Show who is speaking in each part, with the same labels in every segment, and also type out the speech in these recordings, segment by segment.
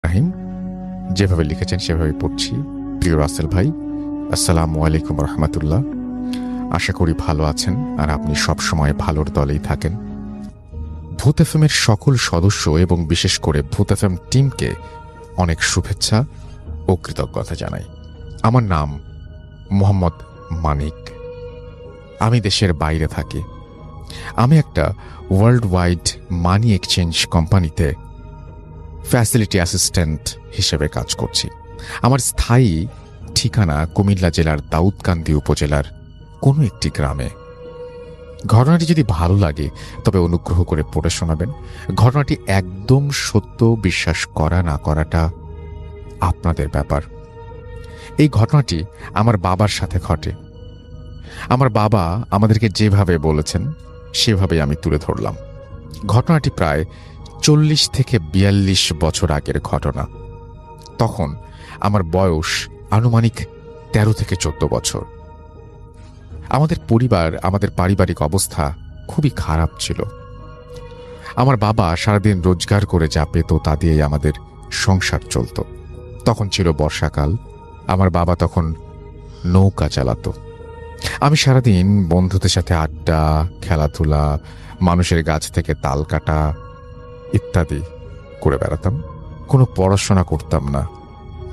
Speaker 1: রাহিম যেভাবে লিখেছেন সেভাবে পড়ছি। প্রিয় রাসেল ভাই, আসসালামু আলাইকুম রহমতুল্লাহ। আশা করি ভালো আছেন আর আপনি সবসময় ভালোর দলেই থাকেন। ভূত এফএমের সকল সদস্য এবং বিশেষ করে ভূত এফএম টিমকে অনেক শুভেচ্ছা ও কৃতজ্ঞতা জানাই। আমার নাম মোহাম্মদ মানিক। আমি দেশের বাইরে থাকি। আমি একটা ওয়ার্ল্ড ওয়াইড মানি এক্সচেঞ্জ কোম্পানিতে ফ্যাসিলিটি অ্যাসিস্ট্যান্ট হিসেবে কাজ করছি। আমার স্থায়ী ঠিকানা কুমিল্লা জেলার দাউদকান্দি উপজেলার কোনো একটি গ্রামে। ঘটনাটি যদি ভালো লাগে তবে অনুগ্রহ করে পড়ে শোনাবেন। ঘটনাটি একদম সত্য, বিশ্বাস করা না করাটা আপনাদের ব্যাপার। এই ঘটনাটি আমার বাবার সাথে ঘটে। আমার বাবা আমাদেরকে যেভাবে বলেছেন সেভাবে আমি তুলে ধরলাম। ঘটনাটি প্রায় 40 থেকে 42 বছর আগের ঘটনা। তখন আমার বয়স আনুমানিক 13 থেকে 14 বছর। আমাদের পরিবার, আমাদের পারিবারিক অবস্থা খুবই খারাপ ছিল। আমার বাবা সারাদিন রোজগার করে যা পেত তা দিয়েই আমাদের সংসার চলত। তখন ছিল বর্ষাকাল। আমার বাবা তখন নৌকা চালাতো। আমি সারাদিন বন্ধুদের সাথে আড্ডা, খেলাধুলা, মানুষের গাছ থেকে তাল কাটা ইত্যাদি করে বেড়াতাম। কোনো পড়াশোনা করতাম না,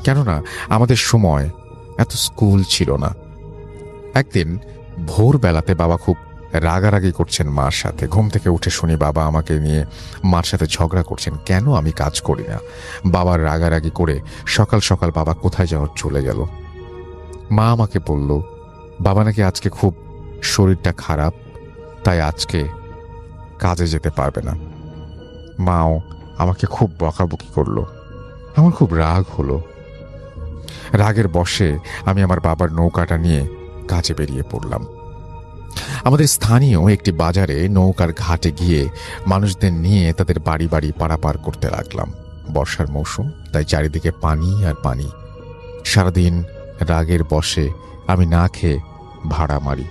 Speaker 1: কেননা আমাদের সময় এত স্কুল ছিল না। একদিন ভোরবেলাতে বাবা খুব রাগারাগি করছেন মার সাথে। ঘুম থেকে উঠে শুনি বাবা আমাকে নিয়ে মার সাথে ঝগড়া করছেন, কেন আমি কাজ করি না। বাবার রাগারাগি করে সকাল সকাল বাবা কোথায় যাওয়ার চলে গেল। মা আমাকে বলল বাবা নাকি আজকে খুব শরীরটা খারাপ, তাই আজকে কাজে যেতে পারবে না। মাও আমাকে খুব বকাবকি করলো। আমার খুব রাগ হলো। রাগের বশে আমি আমার বাবার নৌকাটা নিয়ে কাজে বেরিয়ে পড়লাম। আমাদের স্থানীয় একটি বাজারে নৌকার ঘাটে গিয়ে মানুষদের নিয়ে তাদের বাড়ি বাড়ি পারাপার করতে লাগলাম। বর্ষার মৌসুম, তাই চারিদিকে পানি আর পানি। সারাদিন রাগের বশে আমি না খেয়ে ভাড়া মারি,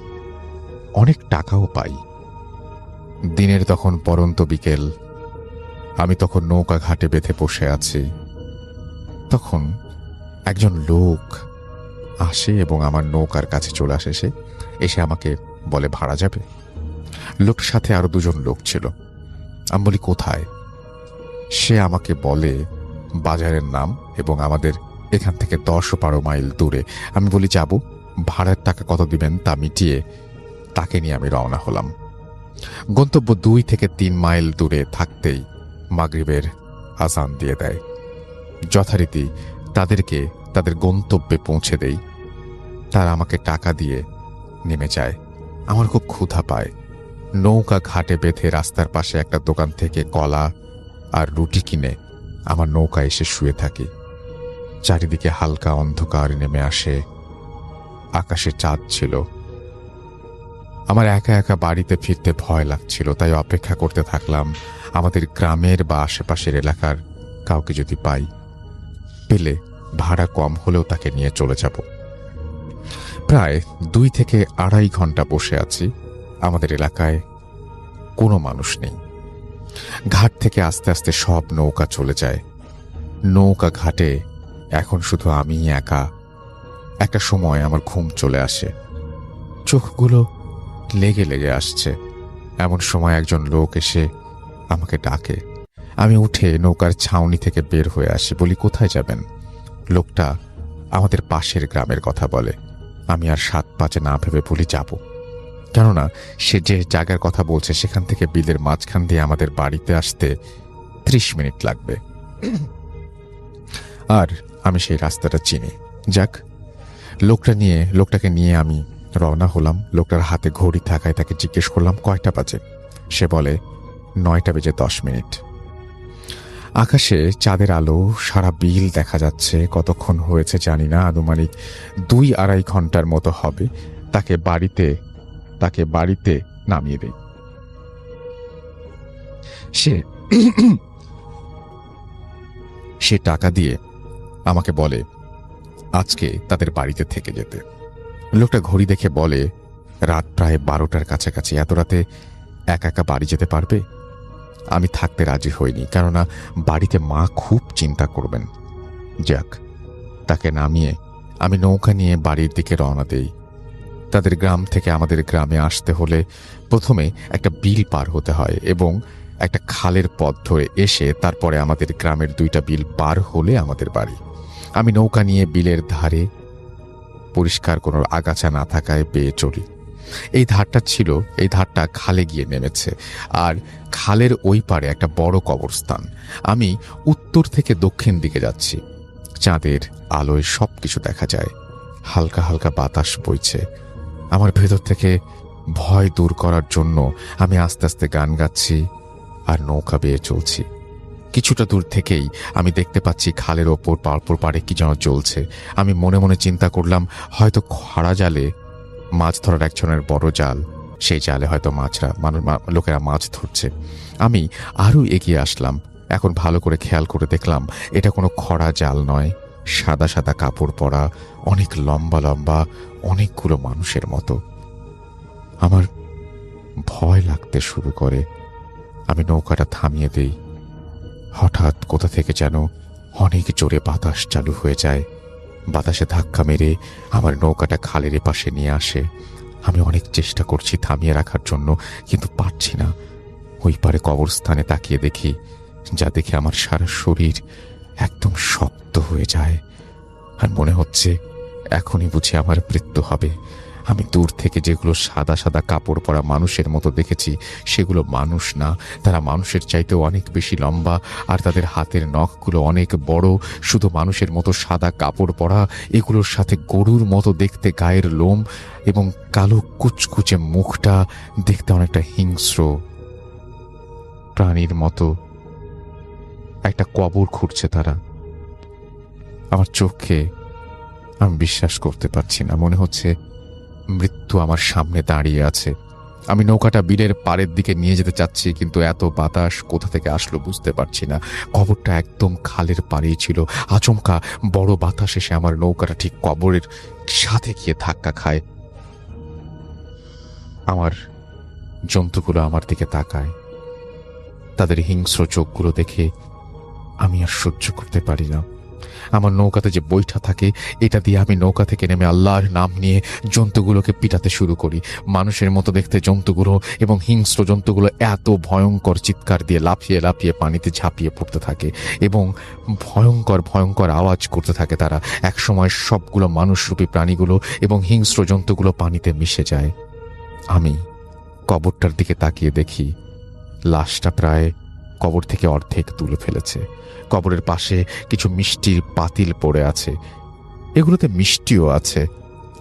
Speaker 1: অনেক টাকাও পাই। দিনের তখন পরন্ত বিকেল। আমি তখন নৌকা ঘাটে বেঁধে বসে আছি। তখন একজন লোক আসে এবং আমার নৌকার কাছে চলে আসে। সে এসে আমাকে বলে ভাড়া যাবে। লোকটার সাথে আরো দুজন লোক ছিল। আমি বলি কোথায়? সে আমাকে বলে বাজারের নাম এবং আমাদের এখান থেকে 10-12 মাইল দূরে। আমি বলি যাব। ভাড়ার টাকা কত দিবেন তা মিটিয়ে তাকে নিয়ে আমি রওনা হলাম। গন্তব্য 2 থেকে 3 মাইল দূরে থাকতেই মাগরিবের আজান দিয়ে দেয়। যথারীতি তাদেরকে তাদের গন্তব্যে পৌঁছে দেই। তারা আমাকে টাকা দিয়ে নেমে যায়। আমার খুব ক্ষুধা পায়। নৌকা ঘাটে বেঁধে রাস্তার পাশে একটা দোকান থেকে কলা আর রুটি কিনে আমার নৌকা এসে শুয়ে থাকি। চারিদিকে হালকা অন্ধকার নেমে আসে। আকাশে চাঁদ ছিল। আমার একা একা বাড়িতে ফিরতে ভয় লাগছিল, তাই অপেক্ষা করতে থাকলাম আমাদের গ্রামের বা আশেপাশের এলাকার কাউকে যদি পাই। পেলে ভাড়া কম হলেও তাকে নিয়ে চলে যাব। প্রায় 2 থেকে 2.5 ঘন্টা বসে আছি। আমাদের এলাকায় কোনো মানুষ নেই। ঘাট থেকে আস্তে আস্তে সব নৌকা চলে যায়। নৌকা ঘাটে এখন শুধু আমি একা। একটা সময় আমার ঘুম চলে আসে। চোখগুলো লেগে লেগে আসছে। এমন সময় একজন লোক এসে আমাকে ডাকে। আমি উঠে নৌকার ছাউনি থেকে বের হয়ে আসি। বলি কোথায় যাবেন? লোকটা আমাদের পাশের গ্রামের কথা বলে। আমি আর 7-5 না ভেবে বলি যাব, কেননা সে যে জায়গার কথা বলছে সেখান থেকে বিলের মাঝখান দিয়ে আমাদের বাড়িতে আসতে 30 মিনিট লাগবে। আর আমি সেই রাস্তাটা চিনি। যাক, লোকটাকে নিয়ে আমি রওনা হলাম। লোকটার হাতে ঘড়ি থাকায় তাকে জিজ্ঞেস করলাম কয়টা বাজে। সে বলে 9টা বেজে 10 মিনিট। আকাশে চাঁদের আলো, সারা বিল দেখা যাচ্ছে। কতক্ষণ হয়েছে জানি না, আনুমানিক 2-2.5 ঘন্টার মতো হবে। তাকে বাড়িতে নামিয়ে দেই। সে টাকা দিয়ে আমাকে বলে আজকে তাদের বাড়িতে থেকে যেতে। লোকটা ঘড়ি দেখে বলে রাত প্রায় 12টার কাছাকাছি। এত রাতে একা একা বাড়ি যেতে পারবে? আমি থাকতে রাজি হইনি, কেননা বাড়িতে মা খুব চিন্তা করবেন। যাক, তাকে নামিয়ে আমি নৌকা নিয়ে বাড়ির দিকে রওনা দেই। তাদের গ্রাম থেকে আমাদের গ্রামে আসতে হলে প্রথমে একটা বিল পার হতে হয় এবং একটা খালের পথ ধরে এসে তারপরে আমাদের গ্রামের 2টা বিল পার হলে আমাদের বাড়ি। আমি নৌকা নিয়ে বিলের ধারে, পরিষ্কার কোনো আগাছা না থাকায় বেয়ে চলি। এই ধারটা খালে গিয়ে নেমেছে, আর খালের ওই পারে একটা বড় কবরস্থান। আমি উত্তর থেকে দক্ষিণ দিকে যাচ্ছি। চাঁদের আলোয় সবকিছু দেখা যায়। হালকা হালকা বাতাস বইছে। আমার ভেতর থেকে ভয় দূর করার জন্য আমি আস্তে আস্তে গান গাচ্ছি আর নৌকা বেয়ে চলছি। কিছুটা দূর থেকেই আমি দেখতে পাচ্ছি খালের ওপর পাড়ে কি যেন চলছে। আমি মনে মনে চিন্তা করলাম, হয়তো খাড়া জালে মাছ ধরার একজনের বড় জাল, সেই জালে হয়তো লোকেরা মাছ ধরছে। আমি আরও এগিয়ে আসলাম। এখন ভালো করে খেয়াল করে দেখলাম এটা কোনো খরা জাল নয়, সাদা সাদা কাপড় পরা, অনেক লম্বা লম্বা অনেকগুলো মানুষের মতো। আমার ভয় লাগতে শুরু করে। আমি নৌকাটা থামিয়ে দেই। হঠাৎ কোথা থেকে যেন অনেক জোরে বাতাস চালু হয়ে যায়। বাতাসে ধাক্কা মেরে আমার নৌকাটা খালের পাশে নিয়ে আসে। আমি অনেক চেষ্টা করছি থামিয়ে রাখার জন্য, কিন্তু পারছি না। ওই পারে কবরস্থানে তাকিয়ে দেখি, যা দেখে আমার সারা শরীর একদম শক্ত হয়ে যায়, আর মনে হচ্ছে এখনই বুঝি আমার মৃত্যু হবে। আমি দূর থেকে যেগুলো সাদা সাদা কাপড় পরা মানুষের মতো দেখেছি, সেগুলো মানুষ না, তারা মানুষের চাইতেও অনেক বেশি লম্বা, আর তাদের হাতের নখগুলো অনেক বড়। শুধু মানুষের মতো সাদা কাপড় পরা, এগুলোর সাথে গরুর মতো দেখতে গায়ের লোম, এবং কালো কুচকুচে মুখটা দেখতে অনেকটা হিংস্র প্রাণীর মতো। একটা কবর খুঁড়ছে তারা। আমার চোখে আমি বিশ্বাস করতে পারছি না। মনে হচ্ছে মৃত্যু আমার সামনে দাঁড়িয়ে আছে। আমি নৌকাটা বিলের পাড়ের দিকে নিয়ে যেতে চাচ্ছি, কিন্তু এত বাতাস কোথা থেকে আসলো বুঝতে পারছি না। কবরটা একদম খালের পাড়েই ছিল। আচমকা বড় বাতাস এসে আমার নৌকাটা ঠিক কবরের সাথে গিয়ে ধাক্কা খায়। আমার জন্তুগুলো আমার দিকে তাকায়। তাদের হিংস্র চোখগুলো দেখে আমি আর সহ্য করতে পারি না। আমার নৌকাতে যে বৈঠা থাকে, এটা দিয়ে আমি নৌকা থেকে নেমে আল্লাহর নাম নিয়ে জন্তুগুলোকে পিটাতে শুরু করি। মানুষের মতো দেখতে জন্তুগুলো এবং হিংস্র জন্তুগুলো এত ভয়ঙ্কর চিৎকার দিয়ে লাফিয়ে লাফিয়ে পানিতে ঝাঁপিয়ে পড়তে থাকে এবং ভয়ঙ্কর ভয়ঙ্কর আওয়াজ করতে থাকে। তারা একসময় সবগুলো মানুষরূপী প্রাণীগুলো এবং হিংস্র জন্তুগুলো পানিতে মিশে যায়। আমি কবরটার দিকে তাকিয়ে দেখি লাশটা প্রায় কবর থেকে অর্ধেক তুলে ফেলেছে। কবরের পাশে কিছু মিষ্টির পাতিল পড়ে আছে, এগুলোতে মিষ্টিও আছে।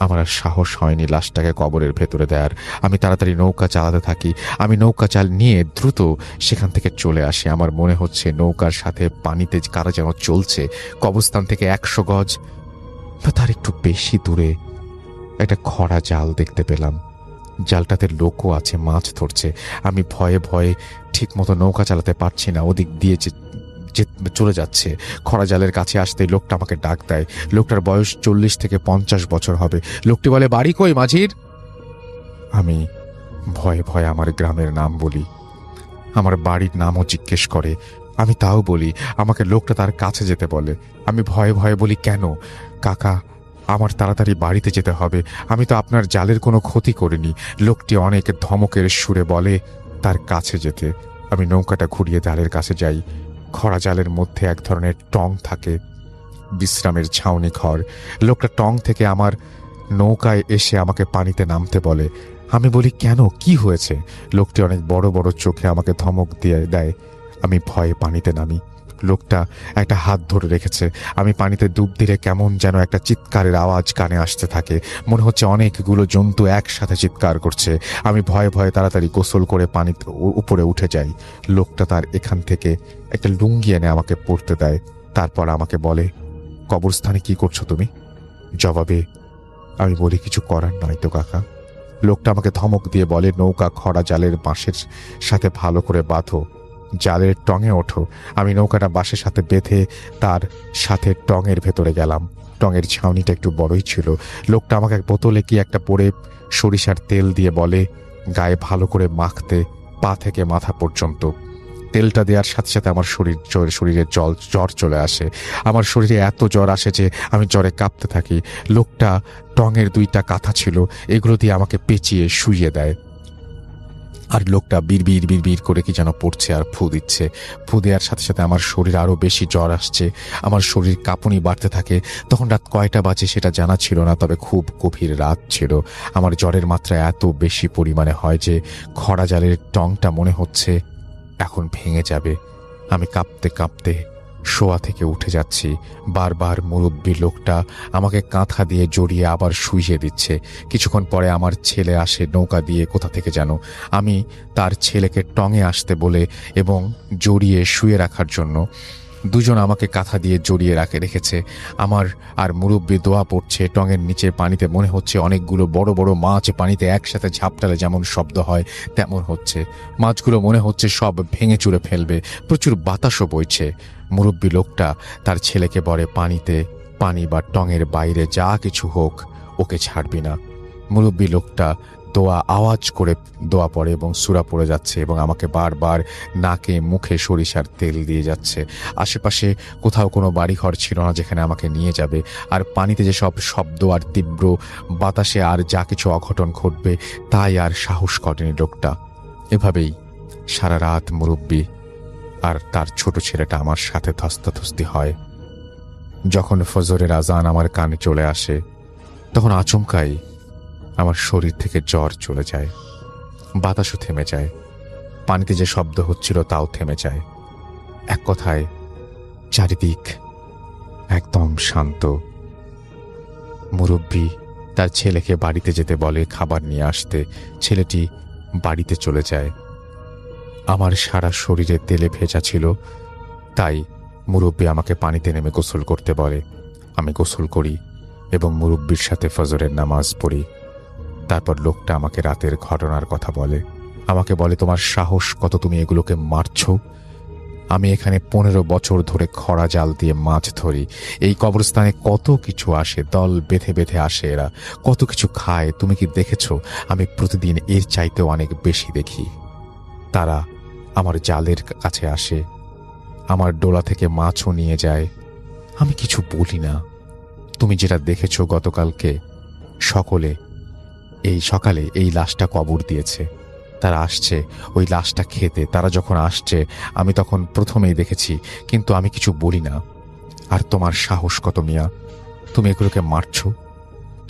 Speaker 1: আমার আর সাহস হয়নি লাশটাকে কবরের ভেতরে দেয়ার। আমি তাড়াতাড়ি নৌকা চালাতে থাকি। আমি নৌকা চাল নিয়ে দ্রুত সেখান থেকে চলে আসি। আমার মনে হচ্ছে নৌকার সাথে পানিতে কারা যেন চলছে। কবরস্থান থেকে 100 গজ বা তার একটু বেশি দূরে একটা খরা জাল দেখতে পেলাম। জালটাতে লোকও আছে, মাছ ধরছে। আমি ভয়ে ভয়ে ঠিক মতো নৌকা চালাতে পারছি না। ওদিক দিয়ে চলে যাচ্ছে। খরা জালের কাছে আসতেই লোকটা আমাকে ডাক দেয়। লোকটার বয়স 40 থেকে 50 বছর হবে। লোকটি বলে, বাড়ি কই মাঝির? আমি ভয়ে ভয়ে আমার গ্রামের নাম বলি। আমার বাড়ির নামও জিজ্ঞেস করে। আমি তাও বলি। আমাকে লোকটা তার কাছে যেতে বলে। আমি ভয়ে ভয়ে বলি, কেন কাকা, আমার তাড়াতাড়ি বাড়িতে যেতে হবে। আমি তো আপনার জালের কোনো ক্ষতি করিনি। লোকটি অনেক ধমকের সুরে বলে তার কাছে যেতে। আমি নৌকাটা ঘুরিয়ে জালের কাছে যাই। খরা জালের মধ্যে এক ধরনের টং থাকে, বিশ্রামের ছাউনি ঘর। লোকটা টং থেকে আমার নৌকায় এসে আমাকে পানিতে নামতে বলে। আমি বলি, কেন, কি হয়েছে? লোকটি অনেক বড় বড় চোখে আমাকে ধমক দিয়ে দেয়। আমি ভয়ে পানিতে নামি। লোকটা একটা হাত ধরে রেখেছে। আমি পানিতে ডুব দিলে কেমন যেন একটা চিৎকারের আওয়াজ কানে আসতে থাকে। মনে হচ্ছে অনেকগুলো জন্তু একসাথে চিৎকার করছে। আমি ভয়ে ভয়ে তাড়াতাড়ি গোসল করে পানিতে উপরে উঠে যাই। লোকটা তার এখান থেকে একটা লুঙ্গি এনে আমাকে পরতে দেয়। তারপর আমাকে বলে, কবরস্থানে কি করছো তুমি? জবাবে আমি বলি, কিছু করার নয় তো কাকা। লোকটা আমাকে ধমক দিয়ে বলে, নৌকা খরা জালের বাঁশের সাথে ভালো করে বাঁধো, জালের টঙে ওঠো। আমি নৌকাটা বাঁশের সাথে বেঁধে তার সাথে টঙের ভেতরে গেলাম। টঙের ছাউনিটা একটু বড়ই ছিল। লোকটা আমাকে এক বোতলে কি একটা পরে সরিষার তেল দিয়ে বলে গায়ে ভালো করে মাখতে, পা থেকে মাথা পর্যন্ত। তেলটা দেওয়ার সাথে সাথে আমার শরীরে জ্বর চলে আসে। আমার শরীরে এত জ্বর আসে যে আমি জ্বরে কাঁপতে থাকি। লোকটা টঙের 2টা কাঁথা ছিল, এগুলো দিয়ে আমাকে পেঁচিয়ে শুইয়ে দেয়। আর লোকটা বিড় করে কি যেন পড়ছে আর ফু দিচ্ছে। ফু দেওয়ার সাথে সাথে আমার শরীর আরও বেশি জ্বর আসছে, আমার শরীর কাঁপুনি বাড়তে থাকে। তখন রাত কয়টা বাজে সেটা জানা ছিল না, তবে খুব গভীর রাত ছিল। আমার জ্বরের মাত্রা এত বেশি পরিমাণে হয় যে খরা জালের টংটা মনে হচ্ছে এখন ভেঙে যাবে। আমি কাঁপতে কাঁপতে শোয়া থেকে উঠে যাচ্ছি। বারবার মুরব্বি লোকটা আমাকে কাঁথা দিয়ে জড়িয়ে আবার শুইয়ে দিচ্ছে। কিছুক্ষণ পরে আমার ছেলে আসে নৌকা দিয়ে কোথা থেকে যেন। আমি তার ছেলেকে টঙে আসতে বলে এবং জড়িয়ে শুয়ে রাখার জন্য। দুজন আমাকে কাঁথা দিয়ে জড়িয়ে রেখেছে। আমার আর মুরব্বি দোয়া পড়ছে। টঙের নিচে পানিতে মনে হচ্ছে অনেকগুলো বড় বড় মাছ পানিতে একসাথে ঝাপটালে যেমন শব্দ হয় তেমন হচ্ছে। মাছগুলো মনে হচ্ছে সব ভেঙে চুরে ফেলবে। প্রচুর বাতাসও বইছে। মুরব্বি লোকটা তার ছেলেকে বলে, পানি বা টঙের বাইরে যা কিছু হোক ওকে ছাড়বি না। মুরব্বি লোকটা আওয়াজ করে দোয়া পড়ে এবং সূরা পড়ে যাচ্ছে এবং আমাকে বারবার নাকে মুখে সরিষার তেল দিয়ে যাচ্ছে। আশেপাশে কোথাও কোনো বাড়িঘর ছিল না যেখানে আমাকে নিয়ে যাবে। আর পানিতে যে সব শব্দ আর তীব্র বাতাসে আর যা কিছু অঘটন ঘটবে তাই আর সাহস করেনি লোকটা। এভাবেই সারা রাত মুরব্বি আর তার ছোট ছেলেটা আমার সাথে ধস্তাধস্তি হয়। যখন ফজরের আজান আমার কানে চলে আসে তখন আচমকাই আমার শরীর থেকে জ্বর চলে যায়, বাতাসও থেমে যায়, পানিতে যে শব্দ হচ্ছিল তাও থেমে যায়। এক কথায় চারিদিক একদম শান্ত। মুরব্বি তার ছেলেকে বাড়িতে যেতে বলে খাবার নিয়ে আসতে। ছেলেটি বাড়িতে চলে যায়। আমার সারা শরীরে তেলে ভেজা ছিল, তাই মুরব্বি আমাকে পানিতে নেমে গোসল করতে বলে। আমি গোসল করি এবং মুরব্বির সাথে ফজরের নামাজ পড়ি। তারপর লোকটা আমাকে রাতের ঘটনার কথা বলে। আমাকে বলে, তোমার সাহস কত, তুমি এগুলোকে মারছ? আমি এখানে 15 বছর ধরে খরা জাল দিয়ে মাছ ধরি। এই কবরস্থানে কত কিছু আসে, দল বেঁধে বেঁধে আসে, এরা কত কিছু খায়। তুমি কি দেখেছ? আমি প্রতিদিন এর চাইতেও অনেক বেশি দেখি। তারা আমার জালের কাছে আসে, আমার ডোলা থেকে মাছও নিয়ে যায়। আমি কিছু বলি না। তুমি যেটা দেখেছ গতকালকে সকালে এই লাশটা কবর দিয়েছে। তারা আসছে ওই লাশটা খেতে। তারা যখন আসছে আমি তখন প্রথমেই দেখেছি, কিন্তু আমি কিছু বলি না। আর তোমার সাহস কত মিয়া, তুমি এগুলোকে মারছ?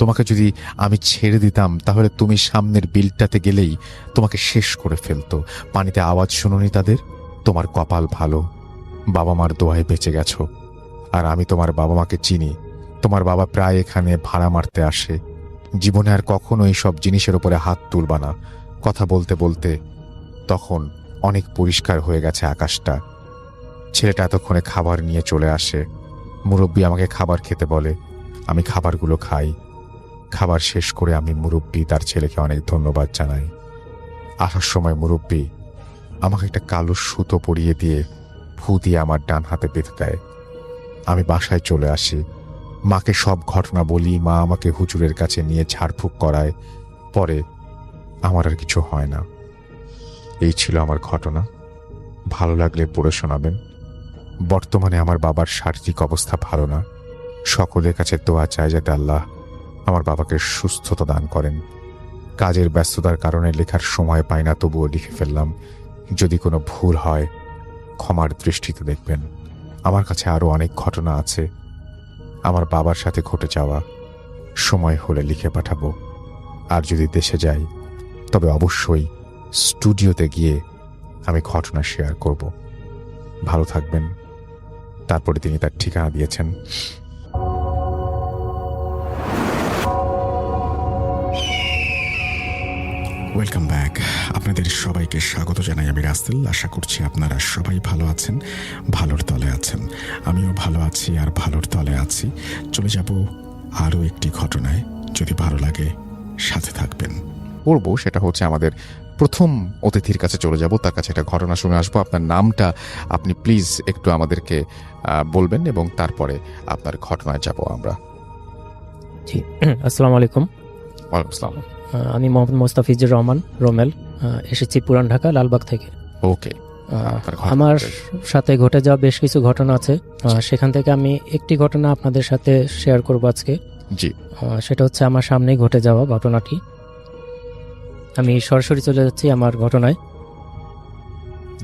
Speaker 1: তোমাকে যদি আমি ছেড়ে দিতাম তাহলে তুমি সামনের বিলটাতে গেলেই তোমাকে শেষ করে ফেলতো। পানিতে আওয়াজ শুনোনি তাদের? তোমার কপাল ভালো, বাবা মার দোয়ায় বেঁচে গেছো। আর আমি তোমার বাবা মাকে চিনি। তোমার বাবা প্রায় এখানে ভাড়া মারতে আসে। জীবনে আর কখনো এইসব জিনিসের উপরে হাত তুলবা না। কথা বলতে বলতে তখন অনেক পরিষ্কার হয়ে গেছে আকাশটা। ছেলেটা এতক্ষণে খাবার নিয়ে চলে আসে। মুরব্বি আমাকে খাবার খেতে বলে। আমি খাবারগুলো খাই। খাবার শেষ করে আমি মুরব্বি তার ছেলেকে অনেক ধন্যবাদ জানাই। আসার সময় মুরব্বি আমাকে একটা কালো সুতো পরিয়ে দিয়ে ফু দিয়ে আমার ডান হাতে বেঁধে দেয়। আমি বাসায় চলে আসি। মাকে সব ঘটনা বলি। মা আমাকে হুজুরের কাছে নিয়ে ঝাড়ফুঁক করায়। পরে আমার আর কিছু হয় না। এই ছিল আমার ঘটনা। ভালো লাগলে পড়ে শোনাবেন। বর্তমানে আমার বাবার শারীরিক অবস্থা ভালো না। সকলের কাছে দোয়া চাই যাতে আল্লাহ আমার বাবাকে সুস্থতা দান করেন। কাজের ব্যস্ততার কারণে লেখার সময় পাই না, তবুও লিখে ফেললাম। যদি কোনো ভুল হয় ক্ষমার দৃষ্টিতে দেখবেন। আমার কাছে আরও অনেক ঘটনা আছে আমার বাবার সাথে ঘটে যাওয়া। সময় হলে লিখে পাঠাবো। আর যদি দেশে যাই তবে অবশ্যই স্টুডিওতে গিয়ে আমি ঘটনা শেয়ার করব। ভালো থাকবেন। তারপরে তিনি তার ঠিকানা দিয়েছেন।
Speaker 2: Welcome back. আপনাদের সবাইকে স্বাগত জানাই। আমি রাসেল। আশা করছি আপনারা সবাই ভালো আছেন, ভালোর তলে আছেন। আমিও ভালো আছি আর ভালোর তলে আছি। চলে যাব আরও একটি ঘটনায়। যদি ভালো লাগে সাথে থাকবেন।
Speaker 1: করবো সেটা হচ্ছে আমাদের প্রথম অতিথির কাছে চলে যাব, তার কাছে একটা ঘটনা শুনে আসবো। আপনার নামটা আপনি প্লিজ একটু আমাদেরকে বলবেন এবং তারপরে আপনার ঘটনায় যাব আমরা।
Speaker 3: জি, আসসালামু আলাইকুম।
Speaker 1: ওয়ালাইকুম আসসালাম।
Speaker 3: আমি মোহাম্মদ মোস্তাফিজুর রহমান রোমেল, এসেছি পুরান ঢাকা লালবাগ থেকে।
Speaker 1: ওকে, আপনার ঘটনা
Speaker 3: আমার
Speaker 1: ঘটে?
Speaker 3: সাথে ঘটে যাওয়া বেশ কিছু ঘটনা আছে, সেখান থেকে আমি একটি ঘটনা আপনাদের সাথে শেয়ার করব আজকে।
Speaker 1: জি
Speaker 3: সেটা হচ্ছে আমার সামনেই ঘটে যাওয়া ঘটনাটি। আমি সরাসরি চলে যাচ্ছি আমার ঘটনায়।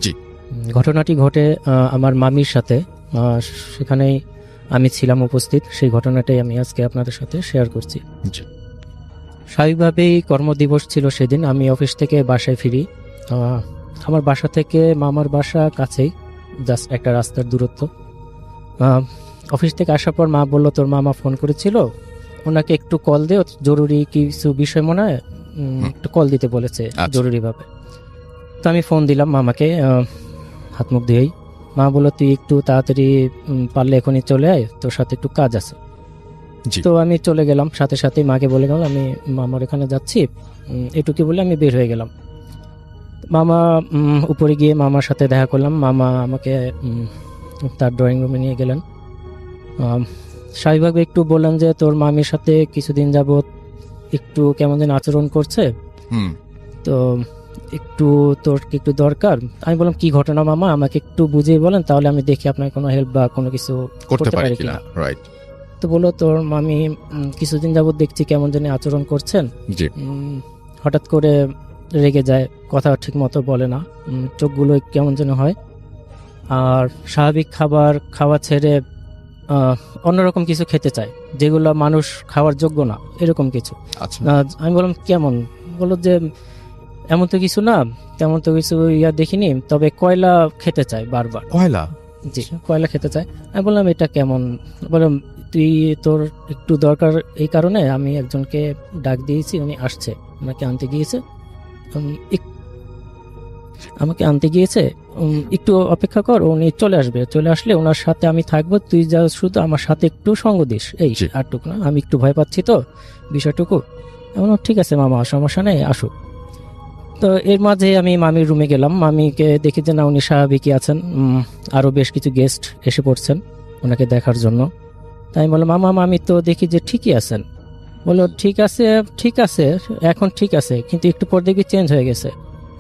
Speaker 1: জি।
Speaker 3: ঘটনাটি ঘটে আমার মামির সাথে। সেখানেই আমি ছিলাম উপস্থিত। সেই ঘটনাটাই আমি আজকে আপনাদের সাথে শেয়ার করছি।
Speaker 1: জি
Speaker 3: স্বাভাবিকভাবেই কর্মদিবস ছিল সেদিন। আমি অফিস থেকে বাসায় ফিরি। আমার বাসা থেকে মামার বাসা কাছেই, জাস্ট একটা রাস্তার দূরত্ব। অফিস থেকে আসার পর মা বলল, তোর মামা ফোন করেছিল, ওনাকে একটু কল দে, জরুরি কিছু বিষয় মনে হয়, একটু কল দিতে বলেছে
Speaker 1: আচ্ছা।
Speaker 3: জরুরিভাবে। তো আমি ফোন দিলাম মামাকে, হাত মুখ ধুয়েই। মা বলল, তুই একটু তাড়াতাড়ি পারলে এখনই চলে আয়, তোর সাথে একটু কাজ আছে।
Speaker 1: জি।
Speaker 3: তো আমি চলে গেলাম, সাথে সাথেই মাকে বলে গেলাম আমি মামার এখানে যাচ্ছি, এটুকু বলে আমি বের হয়ে গেলাম। মামা উপরে গিয়ে মামার সাথে দেখা করলাম। মামা আমাকে তার ড্রয়িং রুমে নিয়ে গেলেন। স্বাভাবিকভাবে একটু বললেন যে তোর মামির সাথে কিছুদিন যাবত একটু কেমন যেন আচরণ করছে,
Speaker 1: হুম
Speaker 3: তো একটু তোর কি একটু দরকার। আমি বললাম, কি ঘটনা মামা, আমাকে একটু বুঝিয়ে বলেন, তাহলে আমি দেখি আপনার কোনো হেল্প বা কোনো কিছু
Speaker 1: করতে পারি কিনা। রাইট।
Speaker 3: তো বললো, তোর মামি কিছুদিন যাবত দেখছি কেমন যেন আচরণ করছেন,
Speaker 1: জি
Speaker 3: হঠাৎ করে রেগে যায়, কথা ঠিক মতো বলে না, চোখগুলো কেমন যেন হয়, আর স্বাভাবিক খাবার খাওয়া ছেড়ে অন্যরকম কিছু খেতে চায়, যেগুলো মানুষ খাওয়ার যোগ্য না, এরকম কিছু।
Speaker 1: আচ্ছা।
Speaker 3: আমি বললাম, কেমন? বললো যে এমন তো কিছু না, তেমন তো কিছু দেখিনি, তবে কয়লা খেতে চায় বারবার।
Speaker 1: কয়লা?
Speaker 3: জি, কয়লা খেতে চায়। আমি বললাম, এটা কেমন? বললাম, তুই তোর একটু দরকার, এই কারণে আমি একজনকে ডাক দিয়েছি, উনি আসছে, আমাকে আনতে গিয়েছে, একটু অপেক্ষা কর, উনি চলে আসবে, চলে আসলে ওনার সাথে আমি থাকবো, তুই যা শুধু আমার সাথে একটু সঙ্গ দিস, এই
Speaker 1: জি।
Speaker 3: আরটুকু না, আমি একটু ভয় পাচ্ছি তো বিষয়টুকু। এমন ঠিক আছে মামা, সমস্যা নেই, আসুক। তো এর মাঝে আমি মামির রুমে গেলাম, মামিকে দেখি যে না, উনি স্বাভাবিকই আছেন, আরো বেশ কিছু গেস্ট এসে পড়ছেন ওনাকে দেখার জন্য। তাই বললাম, মামা মামি তো দেখি যে ঠিকই আছেন। বললো, ঠিক আছে, ঠিক আছে, এখন ঠিক আছে, কিন্তু একটু পর দেখি চেঞ্জ হয়ে গেছে।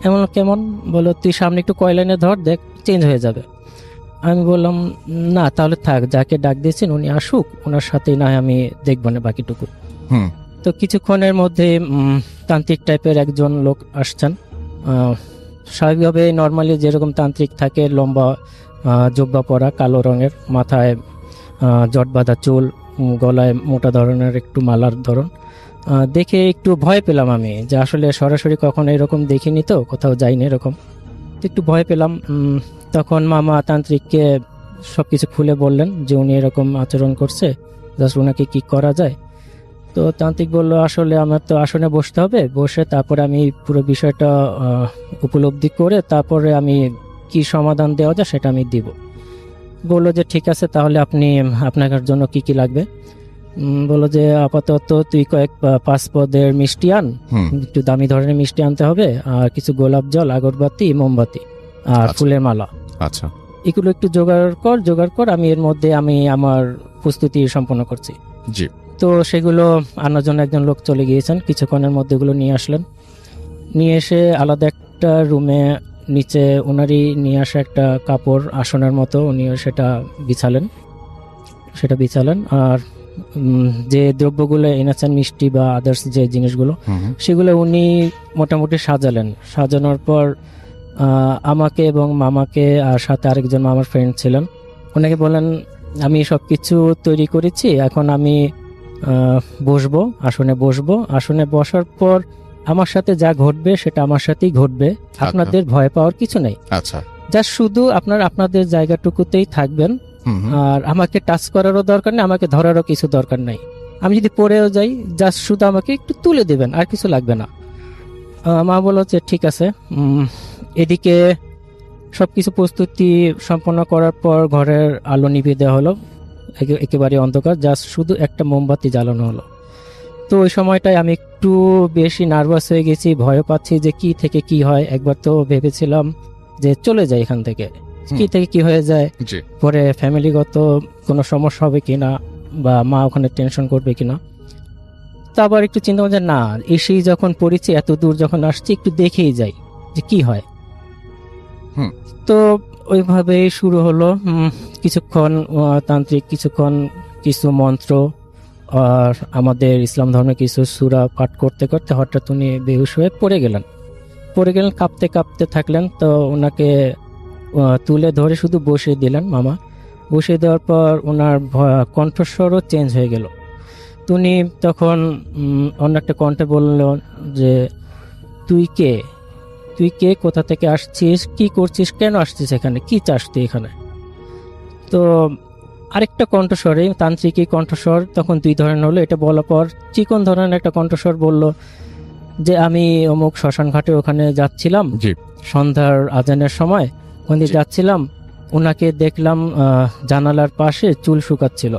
Speaker 3: এমন কেমন? বলো, তুই সামনে একটু কয়লা এনে ধর, দেখ চেঞ্জ হয়ে যাবে। আমি বললাম, না তাহলে থাক, যাকে ডাক দিয়েছেন উনি আসুক, ওনার সাথে না হয় আমি দেখবো না বাকিটুকু।
Speaker 1: হুম
Speaker 3: তো কিছুক্ষণের মধ্যে তান্ত্রিক টাইপের একজন লোক আসছেন। স্বাভাবিকভাবে নর্মালি যেরকম তান্ত্রিক থাকে, লম্বা জব্বা পরা, কালো রঙের, মাথায় জট বাঁধা চুল, গলায় মোটা ধরনের একটু মালার ধরন। দেখে একটু ভয় পেলাম আমি, যে আসলে সরাসরি কখনো এরকম দেখিনি, তো কোথাও যাইনি এরকম, তো একটু ভয় পেলাম। তখন মামা তান্ত্রিককে সবকিছু খুলে বললেন যে উনি এরকম আচরণ করছে, জাস্ট ওনাকে কি করা যায়। তো তান্ত্রিক বলল, আসলে আমার তো আসনে বসতে হবে, বসে তারপরে আমি পুরো বিষয়টা উপলব্ধি করে তারপরে আমি কি সমাধান দেওয়া যায় সেটা আমি দিব। বললো যে ঠিক আছে, তাহলে আপনি আপনার জন্য কি কি লাগবে? বললো যে আপাতত তুই কয়েক 5 পদের মিষ্টি আন,
Speaker 1: হুম
Speaker 3: একটু দামি ধরনের মিষ্টি আনতে হবে, আর কিছু গোলাপ জল, আগরবাতি, মোমবাতি আর
Speaker 1: আচ্ছা।
Speaker 3: ফুলের মালা,
Speaker 1: আচ্ছা।
Speaker 3: এগুলো একটু জোগাড় কর, আমি এর মধ্যে আমি আমার প্রস্তুতি সম্পন্ন করছি।
Speaker 1: জি
Speaker 3: তো সেগুলো আনার জন্য একজন লোক চলে গিয়েছেন, কিছুক্ষণের মধ্যে এগুলো নিয়ে আসলেন। নিয়ে এসে আলাদা একটা রুমে নিচে ওনারই নিয়ে আসা একটা কাপড়, আসনের মতো, উনি সেটা বিছালেন। আর যে দ্রব্যগুলো এনেছেন, মিষ্টি বা আদার্স যে জিনিসগুলো,
Speaker 1: হুম
Speaker 3: সেগুলো উনি মোটামুটি সাজালেন। সাজানোর পর আমাকে এবং মামাকে, আর সাথে আরেকজন মামার ফ্রেন্ড ছিলেন, ওনাকে বলেন, আমি সব কিছু তৈরি করেছি, এখন আমি বসবো, আসনে বসার পর আমার সাথে যা ঘটবে সেটা আমার সাথেই ঘটবে, আপনাদের ভয় পাওয়ার কিছু নেই,
Speaker 1: আচ্ছা।
Speaker 3: যা শুধু আপনাদের জায়গাটুকুতেই থাকবেন,
Speaker 1: হুম
Speaker 3: আর আমাকে টাচ করারও দরকার নেই, আমাকে ধরারও কিছু দরকার নেই, আমি যদি পড়েও যাই জাস্ট শুধু আমাকে একটু তুলে দেবেন, আর কিছু লাগবে না। মা বলল যে ঠিক আছে। এদিকে সবকিছু প্রস্তুতি সম্পন্ন করার পর ঘরের আলো নিভিয়ে দেওয়া হলো, একেবারে অন্ধকার, জাস্ট শুধু একটা মোমবাতি জ্বালানো হলো। তো ওই সময়টায় আমি একটু বেশি নার্ভাস হয়ে গেছি, ভয় পাচ্ছি যে কি থেকে কি হয়। একবার তো ভেবেছিলাম যে চলে যাই এখান থেকে, কি থেকে কি হয়ে যায়,
Speaker 1: জি
Speaker 3: পরে ফ্যামিলিগত কোনো সমস্যা হবে কিনা, বা মা ওখানে টেনশন করবে কিনা। তো আবার একটু চিন্তা করছি, না এসেই যখন পড়েছি, এত দূর যখন আসছি, একটু দেখেই যাই যে কি হয়।
Speaker 1: হুম।
Speaker 3: তো ওইভাবেই শুরু হলো। কিছুক্ষণ তান্ত্রিক কিছুক্ষণ কিছু মন্ত্র আর আমাদের ইসলাম ধর্মে কিছু সূরা পাঠ করতে করতে হঠাৎ উনি বেহুশ হয়ে পড়ে গেলেন, কাঁপতে কাঁপতে থাকলেন। তো ওনাকে তুলে ধরে শুধু বসিয়ে দিলেন মামা। বসিয়ে দেওয়ার পর ওনার কণ্ঠস্বরও চেঞ্জ হয়ে গেল। তো উনি তখন অন্য একটা কণ্ঠে বলল যে তুই কে, তুই কে, কোথা থেকে আসছিস, কি করছিস, কেন আসছিস এখানে, কি চাস তুই এখানে? তো আরেকটা কণ্ঠস্বরে তান্ত্রিকই কণ্ঠস্বর তখন দুই ধরনের হলো। এটা বলার পর চিকন ধরনের একটা কণ্ঠস্বর বলল যে আমি অমুক শ্মশান ঘাটে ওখানে যাচ্ছিলাম
Speaker 1: জি
Speaker 3: সন্ধ্যার আজানের সময়, ওখানে
Speaker 1: জি।
Speaker 3: যাচ্ছিলাম, ওনাকে দেখলাম জানালার পাশে চুল শুকাচ্ছিল।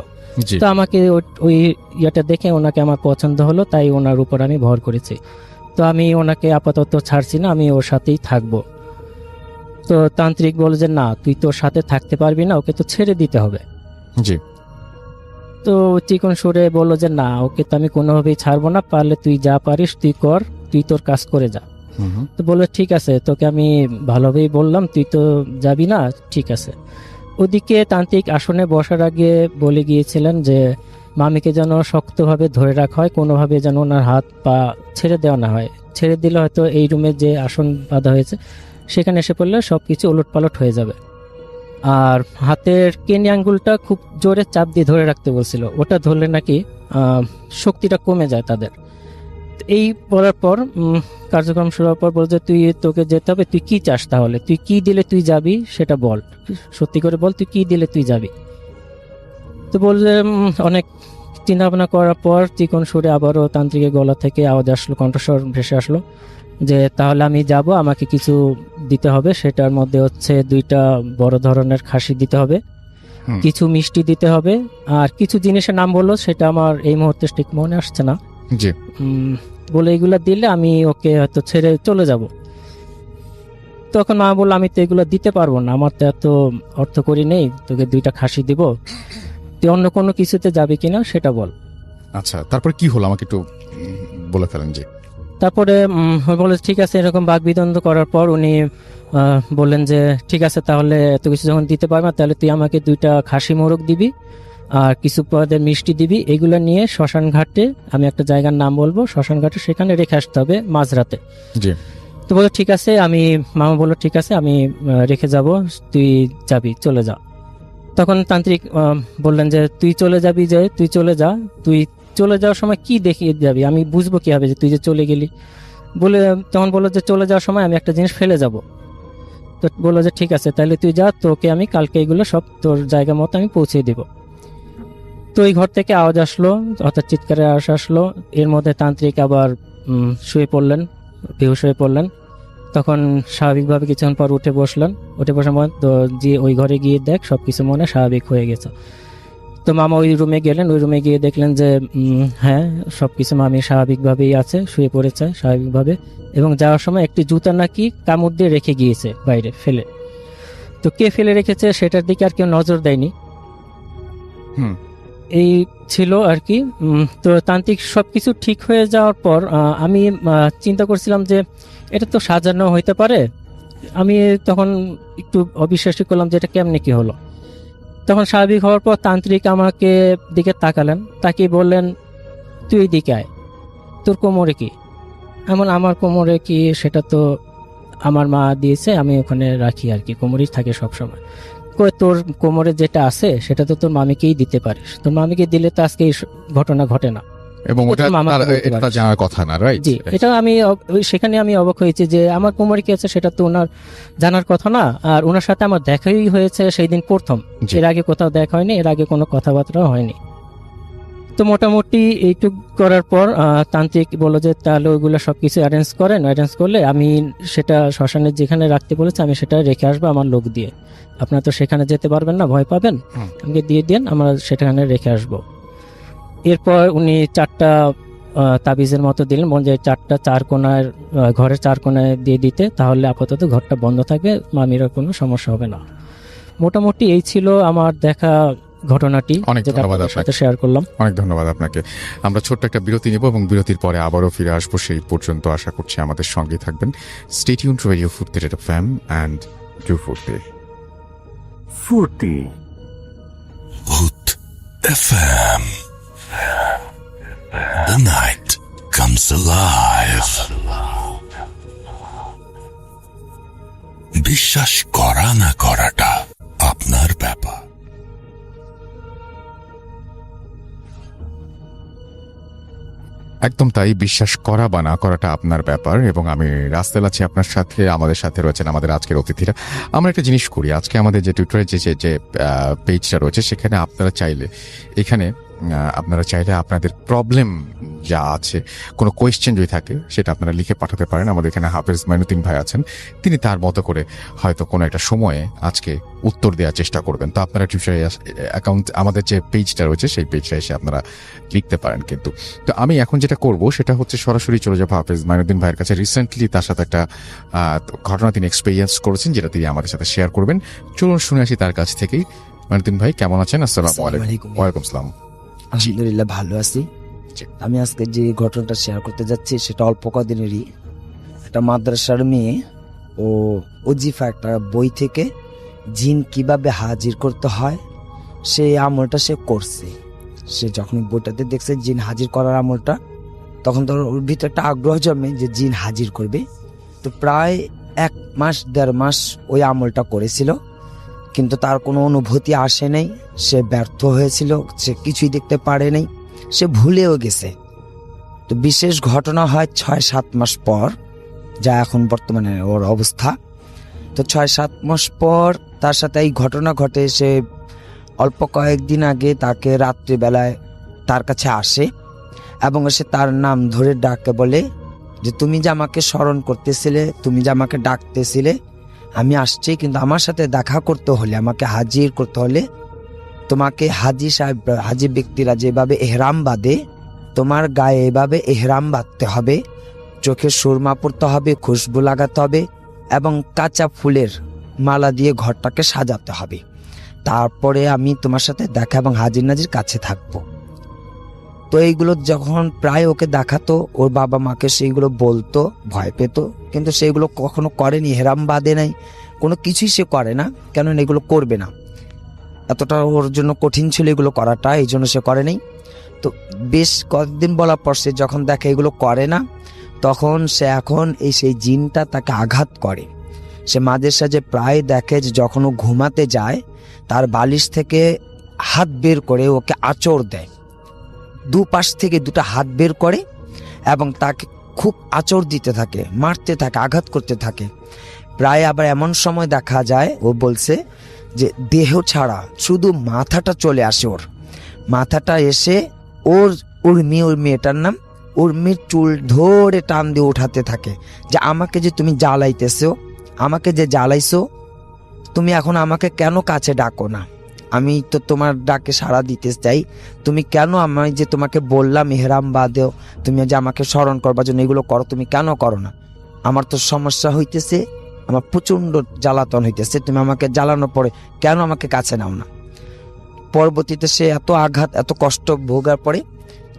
Speaker 1: জি
Speaker 3: তো আমাকে ওই ইয়েটা দেখে ওনাকে আমার পছন্দ হলো, তাই ওনার উপর আমি ভর করেছি। তো আমি ওনাকে আপাতত ছাড়ছি না, আমি ওর সাথেই থাকবো। তো তান্ত্রিক বলে যে না, তুই তোর সাথে থাকতে পারবি না, ওকে তো ছেড়ে দিতে হবে।
Speaker 1: জি
Speaker 3: তো চিকন সুরে বললো যে না, ওকে তো আমি কোনোভাবেই ছাড়বো না, পারলে তুই যা পারিস তুই কর, তুই তোর কাজ করে যা।
Speaker 1: হুম
Speaker 3: তো বললো ঠিক আছে, তোকে আমি ভালোভাবেই বললাম, তুই তো যাবি না, ঠিক আছে। ওদিকে তান্ত্রিক আসনে বসার আগে বলে গিয়েছিলেন যে মামিকে যেন শক্তভাবে ধরে রাখা হয়, কোনোভাবে যেন ওনার হাত পা ছেড়ে দেওয়া না হয়। ছেড়ে দিলে হয়তো এই রুমে যে আসন বাঁধা হয়েছে সেখানে এসে পড়লে সব কিছু ওলটপালট হয়ে যাবে। আর হাতের কেনি আঙ্গুলটা খুব জোরে চাপ দিয়ে ধরে রাখতে বলছিল, ওটা ধরলে নাকি শক্তিটা কমে যায় তাদের। তো এই বলার পর কার্যক্রম শুরু হওয়ার পর বলছে তোকে যেতে হবে, তুই কি চাস, তাহলে তুই কি দিলে তুই যাবি সেটা বল, সত্যি করে বল, তুই কি দিলে তুই যাবি। তো বললে অনেক চিন্তা ভাবনা করার পর চিকন সুরে আবারও তান্ত্রিকের গলা থেকে আওয়াজ আসলো, কণ্ঠস্বর ভেসে আসলো যে তাহলে আমি যাব, আমাকে কিছু দিতে হবে। সেটার মধ্যে হচ্ছে 2টা বড় ধরনের খাসি দিতে হবে,
Speaker 1: হুম।
Speaker 3: কিছু মিষ্টি দিতে হবে, আর কিছু জিনিসের নাম বললো, সেটা আমার এই মুহূর্তে ঠিক মনে আসছে না।
Speaker 1: জি
Speaker 3: বলে এগুলা দিলে আমি ওকে হয়তো ছেড়ে চলে যাব। তখন মা বললো আমি তো এগুলো দিতে পারবো না, আমার তো এত অর্থ করি নেই, তোকে 2টা খাসি দিব, তুই অন্য কোনো কিছুতে যাবি কিনা সেটা বল।
Speaker 1: আচ্ছা, তারপরে কি হলো আমাকে একটু বলে ফেলেন। জি
Speaker 3: তারপরে বলে ঠিক আছে, এরকম বাকবিতন্ড করার পর উনি বললেন যে ঠিক আছে, তাহলে এত কিছু যখন দিতে পারবে না, তাহলে তুই আমাকে 2টা খাসি মোরগ দিবি আর কিছু পদের মিষ্টি দিবি, এগুলো নিয়ে শ্মশান ঘাটে, আমি একটা জায়গার নাম বলবো, শ্মশান ঘাটে সেখানে রেখে আসতে হবে মাঝরাতে।
Speaker 1: জি
Speaker 3: তো বললো ঠিক আছে, মামা বললো ঠিক আছে, আমি রেখে যাব, তুই যাবি, চলে যা। তখন তান্ত্রিক বললেন যে তুই চলে যাবি, যে তুই চলে যা, তুই চলে যাওয়ার সময় কি দেখিয়ে যাবি, আমি বুঝবো কিভাবে যে তুই যে চলে গেলি। বলে তখন বললো যে চলে যাওয়ার সময় আমি একটা জিনিস ফেলে যাব। তো বললো যে ঠিক আছে, তাহলে তুই যা, তোকে আমি কালকে এগুলো সব তোর জায়গা মতো আমি পৌঁছে দিব। তো এই ঘর থেকে আওয়াজ আসলো, অর্থাৎ চিৎকারের আওয়াজ আসলো। এর মধ্যে তান্ত্রিক আবার শুয়ে পড়লেন, বেহুশ হয়ে পড়লেন। তখন স্বাভাবিকভাবে কিছুক্ষণ পর উঠে বসলেন, তো যে ওই ঘরে গিয়ে দেখ সবকিছু মনে স্বাভাবিক হয়ে গেছে। তো মামা ওই রুমে গেলেন, ওই রুমে গিয়ে দেখলেন যে হ্যাঁ সবকিছু মামি স্বাভাবিকভাবেই আছে, শুয়ে পড়েছে স্বাভাবিকভাবে, এবং যাওয়ার সময় একটি জুতা নাকি কামড় দিয়ে রেখে গিয়েছে বাইরে ফেলে। তো কে ফেলে রেখেছে সেটার দিকে আর কেউ নজর দেয়নি।
Speaker 1: হুম
Speaker 3: এই ছিল আর কি। তো তান্ত্রিক সবকিছু ঠিক হয়ে যাওয়ার পর আমি চিন্তা করছিলাম যে এটা তো সাজানো হইতে পারে। আমি তখন একটু অবিশ্বাসী করলাম যে এটা কেমনে কি হলো। তখন স্বাভাবিক হওয়ার পর তান্ত্রিক আমাকে দিকে তাকালেন, তাকিয়ে বললেন তুই এই দিকে আয়, তোর কোমরে কি? আমার কোমরে কি, সেটা তো আমার মা দিয়েছে, আমি ওখানে রাখি আর কি, কোমরেই থাকে সবসময়। কই তোর কোমরে যেটা আছে সেটা তো তোর মামিকেই দিতে পারিস, তোর মামিকে দিলে তো আজকে এই ঘটনা ঘটে না।
Speaker 1: এবং ওটা
Speaker 3: এটা মামাকে বলতে
Speaker 1: এটা
Speaker 3: পারিস।
Speaker 1: জানার কথা না, রাইট?
Speaker 3: জি, এটা আমি সেখানে আমি অবাক হয়েছি যে আমার কোমরে কি আছে সেটা তো ওনার জানার কথা না। আর ওনার সাথে আমার দেখাই হয়েছে সেই দিন প্রথম,
Speaker 1: জি।
Speaker 3: এর আগে কোথাও দেখা হয়নি, এর আগে কোনো কথাবার্তা হয়নি। তো মোটামুটি এইটুক করার পর তান্ত্রিক বললো যে তাহলে ওইগুলো সবকিছু অ্যারেঞ্জ করেন, অ্যারেঞ্জ করলে আমি সেটা শ্মশানে যেখানে রাখতে বলেছে আমি সেটা রেখে আসবো আমার লোক দিয়ে, আপনারা তো সেখানে যেতে পারবেন না, ভয় পাবেন,
Speaker 1: হুম।
Speaker 3: আমাকে দিয়ে দেন, আমরা সেখানে রেখে আসবো। এরপর উনি 4টা তাবিজের মতো দিলেন, বলেন যে 4টা 4 কোণার ঘরের 4 কোণায় দিয়ে দিতে, তাহলে আপাতত ঘরটা বন্ধ থাকবে, মামির কোনো সমস্যা হবে না। মোটামুটি এই ছিল আমার দেখা ঘটনাটি,
Speaker 1: অনেক
Speaker 3: যেটা
Speaker 1: ধন্যবাদ
Speaker 3: আপনাদের সাথে
Speaker 1: আপনাকে।
Speaker 3: শেয়ার করলাম।
Speaker 1: অনেক ধন্যবাদ আপনাকে। আমরা ছোট্ট একটা বিরতি নেব এবং বিরতির পরে আবারও ফিরে আসবো। সেই পর্যন্ত আশা করছি আমাদের সঙ্গেই থাকবেন। স্টে টিউনড টু রেডিও ফুরতের FM and 240
Speaker 4: 40
Speaker 5: Hoot FM. The night comes alive. বিশ্বাস করা না করাটা আপনার ব্যাপার।
Speaker 1: একদম তাই, বিশ্বাস করা বা না করাটা আপনার ব্যাপার। এবং আমি রাস্তেল আছি আপনার সাথে, আমাদের সাথে রয়েছেন আমাদের আজকের অতিথিরা। আমরা একটা জিনিস করি, আজকে আমাদের যে টুইটারে যে পেজটা রয়েছে সেখানে আপনারা চাইলে আপনাদের প্রবলেম যা আছে, কোনো কোয়েশ্চেন যদি থাকে সেটা আপনারা লিখে পাঠাতে পারেন। আমাদের এখানে হাফেজ মাইনুদ্দিন ভাই আছেন, তিনি তার মতো করে হয়তো কোনো একটা সময়ে আজকে উত্তর দেওয়ার চেষ্টা করবেন। তো আপনারা টুইটার অ্যাকাউন্ট, আমাদের যে পেজটা রয়েছে সেই পেজটা এসে আপনারা লিখতে পারেন। কিন্তু তো আমি এখন যেটা করব সেটা হচ্ছে সরাসরি চলে যাবো হাফেজ মাইনুদ্দিন ভাইয়ের কাছে। রিসেন্টলি তার সাথে একটা ঘটনা তিনি এক্সপিরিয়েন্স করেছেন, যেটা তিনি আমাদের সাথে শেয়ার করবেন। চলুন শুনে আসি তার কাছ থেকেই। মাইনুদ্দিন ভাই কেমন আছেন? আসসালামু আলাইকুম। ওয়ালাইকুম আসসালাম।
Speaker 6: আলহামদুলিল্লাহ ভালো আছি।
Speaker 1: জি।
Speaker 6: আমি আজকে যে ঘটনাটা শেয়ার করতে যাচ্ছি সেটা অল্প কদিনেরই। একটা মাদ্রাসার মেয়ে, ও ওজিফা একটা বই থেকে জিন কিভাবে হাজির করতে হয় সেই আমলটা সে করছে। সে যখন বইটাতে দেখছে জিন হাজির করার আমলটা, তখন তো ওর ভিতরে একটা আগ্রহ জন্মে যে জিন হাজির করবে। তো প্রায় 1 মাস 1.5 মাস ওই আমলটা করেছিল, কিন্তু তার কোনো অনুভূতি আসে নাই। সে ব্যর্থ হয়েছিল, সে কিছুই দেখতে পারে নাই, সে ভুলেও গেছে। তো বিশেষ ঘটনা হয় 6-7 মাস পর, যা এখন বর্তমানে ওর অবস্থা। তো 6-7 মাস পর তার সাথে এই ঘটনা ঘটে। সে অল্প কয়েকদিন আগে তাকে রাত্রিবেলায় তার কাছে আসে এবং এসে তার নাম ধরে ডাকে, বলে যে তুমি যে আমাকে স্মরণ করতেছিলে, তুমি যে আমাকে ডাকতেছিলে, আমি আসছি, কিন্তু আমার সাথে দেখা করতে হলে, আমাকে হাজির করতে হলে, তোমাকে হাজি ব্যক্তিরা যেভাবে এহরাম বাঁধে, তোমার গায়ে এভাবে এহরাম বাঁধতে হবে, চোখে সুরমা পড়তে হবে, খুশবু লাগাতে হবে এবং কাঁচা ফুলের মালা দিয়ে ঘরটাকে সাজাতে হবে। তারপরে আমি তোমার সাথে দেখা এবং হাজির নাজির কাছে থাকবো। তো এইগুলো যখন প্রায় ওকে দেখাতো, ওর বাবা মাকে সেইগুলো বলতো, ভয় পেত, কিন্তু সেইগুলো কখনো করেনি। হেরাম বাঁধে নাই, কোনো কিছুই সে করে না, কেন এগুলো করবে না, এতটা ওর জন্য কঠিন ছিল এগুলো করাটা, এই জন্য সে করে নাই। তো বেশ কয়েকদিন বলার পর সে যখন দেখে এগুলো করে না, তখন সে এখন সেই জিনটা তাকে আঘাত করে। সে মাঝে সাঝে প্রায় দেখে যে যখন ও ঘুমাতে যায়, তার বালিশ থেকে হাত বের করে ওকে আঁচড় দেয়, দুপাশ থেকে 2টা হাত বের করে এবং তাকে খুব আঁচড় দিতে থাকে, মারতে থাকে, আঘাত করতে থাকে। প্রায় আবার এমন সময় দেখা যায়, ও বলছে যে দেহ ছাড়া শুধু মাথাটা চলে আসে, ওর মাথাটা এসে ওর মেয়েটার নাম উর্মির চুল ধরে টান দিয়ে উঠাতে থাকে, যে আমাকে যে তুমি জ্বালাইতেছো, আমাকে যে জ্বালাইছো, তুমি এখন আমাকে কেন কাছে ডাকো না? আমি তো তোমার ডাকে সাড়া দিতে চাই, তুমি কেন, আমি যে তোমাকে বললাম ইহরাম বাঁধেও, তুমি যে আমাকে স্মরণ করবার জন্য এগুলো করো, তুমি কেন করো না? আমার তো সমস্যা হইতেছে, আমার প্রচণ্ড জ্বালাতন হইতেছে, তুমি আমাকে জ্বালানোর পরে কেন আমাকে কাছে নাও না? পরবর্তীতে সে এত আঘাত, এত কষ্ট ভোগার পরে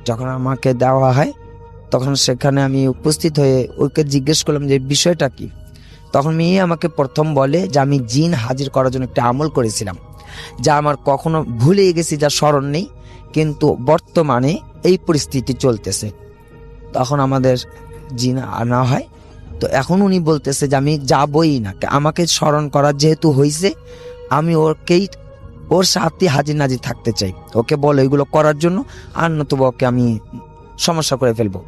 Speaker 6: যখন আমাকে দেওয়া হয়, তখন সেখানে আমি উপস্থিত হয়ে ওকে জিজ্ঞেস করলাম যে বিষয়টা কি। তখন মেয়ে আমাকে প্রথম বলে যে আমি জিন হাজির করার জন্য একটা আমল করেছিলাম, যা আমার কখনো ভুলে গেছি, যা স্মরণ নেই, কিন্তু বর্তমানে এই পরিস্থিতি চলতেছে। তখন আমাদের জিন আনা হয়। তো এখন উনি বলতেছে যে আমি যাবই না, আমাকে স্মরণ করার যেহেতু হয়েছে, আমি ওর সাথে হাজির নাজির থাকতে চাই, ওকে বলো এগুলো করার জন্য, আর নতুবা ওকে আমি সমস্যা করে ফেলবো।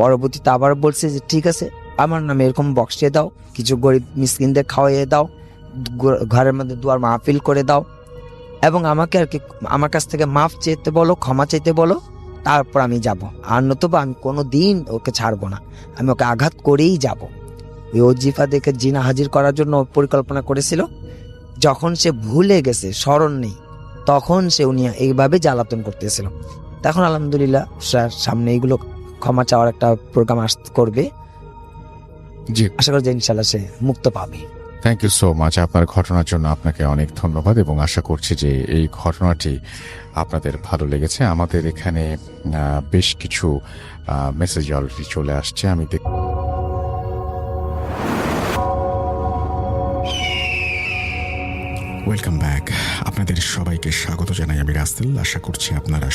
Speaker 6: পরবর্তীতে আবার বলছে যে ঠিক আছে, আমার নামে এরকম বক্সিয়ে দাও, কিছু গরিব মিসকিনদের খাওয়াইয়ে দাও, ঘরের মধ্যে দুয়ার মাহফিল করে দাও, এবং আমাকে আর কি আমার কাছ থেকে মাফ চাইতে বলো, ক্ষমা চাইতে বলো, তারপর আমি যাব। আর নতুবা আমি কোনো দিন ওকে ছাড়বো না, আমি ওকে আঘাত করেই যাব। ওই ওজিফা দেখে জিনা হাজির করার জন্য পরিকল্পনা করেছিল। যখন সে ভুলে গেছে, স্মরণ নেই, তখন সে উনি এইভাবে জ্বালাতন করতেছিল। তখন আলহামদুলিল্লাহ সামনে এইগুলো ক্ষমা চাওয়ার একটা প্রোগ্রাম করবে,
Speaker 1: জি,
Speaker 6: আশা করি যে ইনশাল্লাহ সে মুক্ত পাবে।
Speaker 1: Thank you so much. আপনার ঘটনার জন্য আপনাকে অনেক ধন্যবাদ এবং আশা করছি যে এই ঘটনাটি আপনাদের ভালো লেগেছে। আমাদের এখানে বেশ কিছু মেসেজ অলরেডি চলে আসছে, আমি
Speaker 2: ওয়েলকাম ব্যাক। আপনাদের সবাইকে স্বাগত জানাই আমি রাসেল। আশা করছি আপনারা